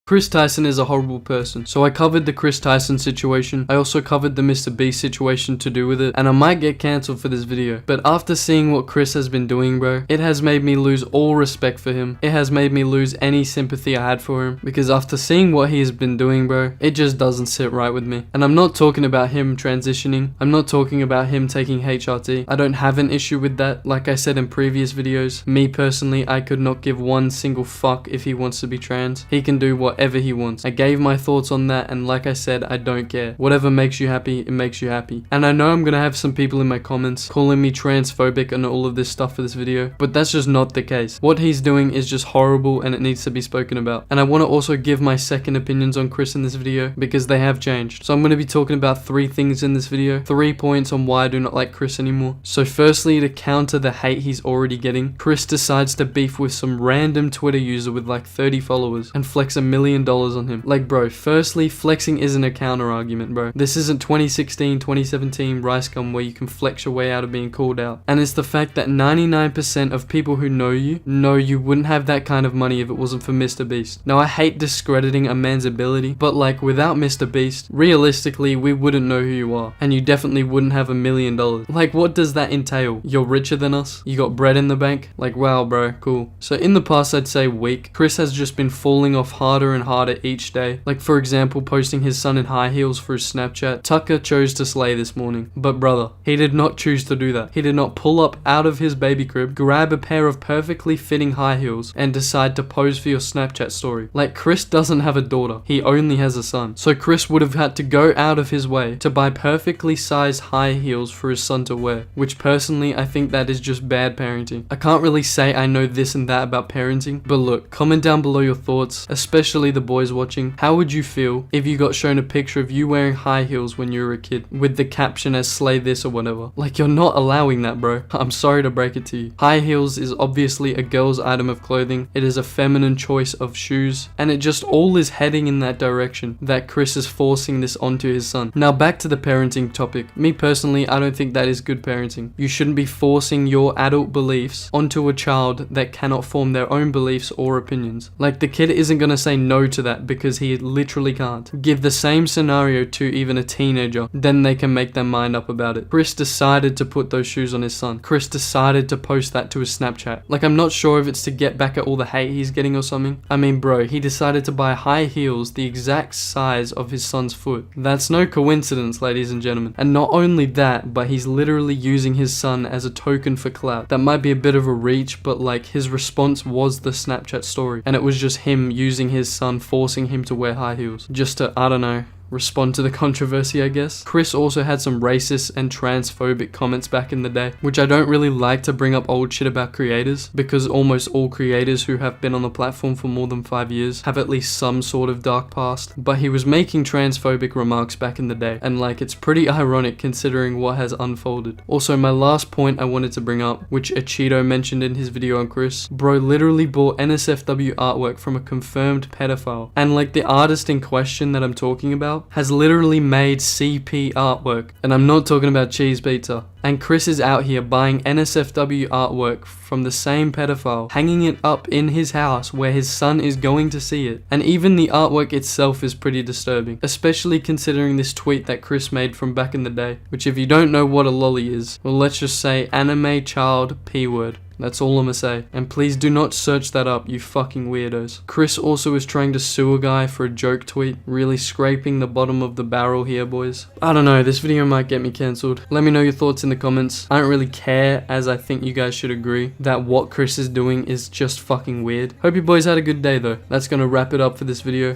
Chris Tyson is a horrible person. So I covered the Chris Tyson situation. I also covered the Mr. Beast situation to do with it. And I might get cancelled for this video. But after seeing what Chris has been doing, bro, it has made me lose all respect for him. It has made me lose any sympathy I had for him. Because after seeing what he has been doing, bro, it just doesn't sit right with me. And I'm not talking about him transitioning. I'm not talking about him taking HRT. I don't have an issue with that. Like I said in previous videos, me personally, I could not give one single fuck if he wants to be trans. He can do whatever he wants. I gave my thoughts on that, and like I said, I don't care. Whatever makes you happy, it makes you happy. And I know I'm gonna have some people in my comments calling me transphobic and all of this stuff for this video, but that's just not the case. What he's doing is just horrible and it needs to be spoken about. And I want to also give my second opinions on Chris in this video because they have changed. So I'm going to be talking about 3 things in this video, 3 points on why I do not like Chris anymore. So firstly, to counter the hate he's already getting, Chris decides to beef with some random Twitter user with like 30 followers and flex $1 million on him. Like, bro, firstly, flexing isn't a counter argument, bro. This isn't 2016, 2017 rice gum where you can flex your way out of being called out. And it's the fact that 99% of people who know you wouldn't have that kind of money if it wasn't for Mr. Beast. Now, I hate discrediting a man's ability, but like, without Mr. Beast, realistically, we wouldn't know who you are. And you definitely wouldn't have $1 million. Like, what does that entail? You're richer than us? You got bread in the bank? Like, wow, bro, cool. So in the past, I'd say week, Chris has just been falling off harder and harder each day. Like, for example, posting his son in high heels for his Snapchat. Tucker chose to slay this morning. But brother, he did not choose to do that. He did not pull up out of his baby crib, grab a pair of perfectly fitting high heels, and decide to pose for your Snapchat story. Like, Chris doesn't have a daughter. He only has a son. So Chris would have had to go out of his way to buy perfectly sized high heels for his son to wear. Which personally, I think that is just bad parenting. I can't really say I know this and that about parenting, but look, comment down below your thoughts, especially the boys watching. How would you feel if you got shown a picture of you wearing high heels when you were a kid with the caption as slay this or whatever? Like, you're not allowing that, bro. I'm sorry to break it to you. High heels is obviously a girl's item of clothing. It is a feminine choice of shoes, and it just all is heading in that direction that Chris is forcing this onto his son. Now back to the parenting topic. Me personally, I don't think that is good parenting. You shouldn't be forcing your adult beliefs onto a child that cannot form their own beliefs or opinions. Like, the kid isn't gonna say no to that because he literally can't. Give the same scenario to even a teenager, then they can make their mind up about it. Chris decided to put those shoes on his son. Chris decided to post that to his Snapchat. Like, I'm not sure if it's to get back at all the hate he's getting or something. I mean, bro, he decided to buy high heels the exact size of his son's foot. That's no coincidence, ladies and gentlemen. And not only that, but he's literally using his son as a token for clout. That might be a bit of a reach, but like, his response was the Snapchat story, and it was just him using his son, forcing him to wear high heels just to, I don't know, respond to the controversy, I guess. Chris also had some racist and transphobic comments back in the day, which I don't really like to bring up old shit about creators, because almost all creators who have been on the platform for more than 5 years have at least some sort of dark past. But he was making transphobic remarks back in the day, and like, it's pretty ironic considering what has unfolded. Also, my last point I wanted to bring up, which Cheeto mentioned in his video on Chris, bro literally bought NSFW artwork from a confirmed pedophile, and like, the artist in question that I'm talking about has literally made CP artwork, and I'm not talking about cheese pizza. And Chris is out here buying NSFW artwork from the same pedophile, hanging it up in his house where his son is going to see it. And even the artwork itself is pretty disturbing, especially considering this tweet that Chris made from back in the day, which, if you don't know what a lolly is, well, let's just say anime child P-word. That's all I'm gonna say. And please do not search that up, you fucking weirdos. Chris also is trying to sue a guy for a joke tweet. Really scraping the bottom of the barrel here, boys. I don't know, this video might get me cancelled. Let me know your thoughts in the comments. I don't really care, as I think you guys should agree that what Chris is doing is just fucking weird. Hope you boys had a good day though. That's gonna wrap it up for this video.